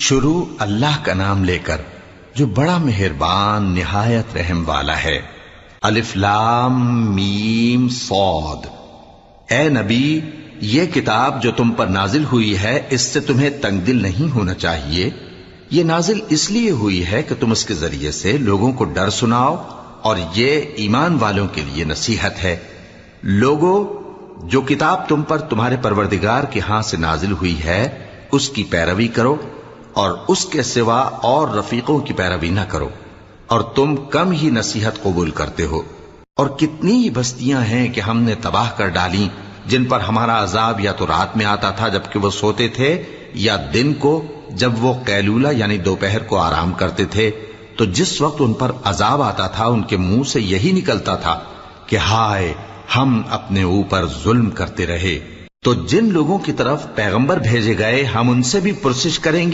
शुरू अल्लाह का नाम लेकर जो बड़ा मेहरबान निहायत रहम वाला है। अलिफ लाम मीम सौद। ए नबी, ये किताब जो तुम पर नाजिल हुई है, इससे तुम्हें तंगदिल नहीं होना चाहिए। ये नाजिल इसलिए हुई है कि तुम इसके जरिए से लोगों को डर सुनाओ, और ये ईमान वालों के लिए नसीहत है। लोगों, जो किताब तुम पर तुम्हारे परवरदिगार के हाथ से नाजिल हुई है, उसकी पैरवी करो और उसके सिवा और रफीकों की पैरवी न करो, और तुम कम ही नसीहत कबूल करते हो। और कितनी ही बस्तियां हैं कि हमने तबाह कर डाली, जिन पर हमारा अजाब या तो रात में आता था जबकि वो सोते थे, या दिन को जब वो कैलूला यानी दोपहर को आराम करते थे। तो जिस वक्त उन पर अजाब आता था, उनके मुंह से यही निकलता था कि हाय, हम अपने ऊपर जुल्म करते रहे। तो जिन लोगों की तरफ पैगंबर भेजे गए, हम उनसे भी पुरसिश करेंगे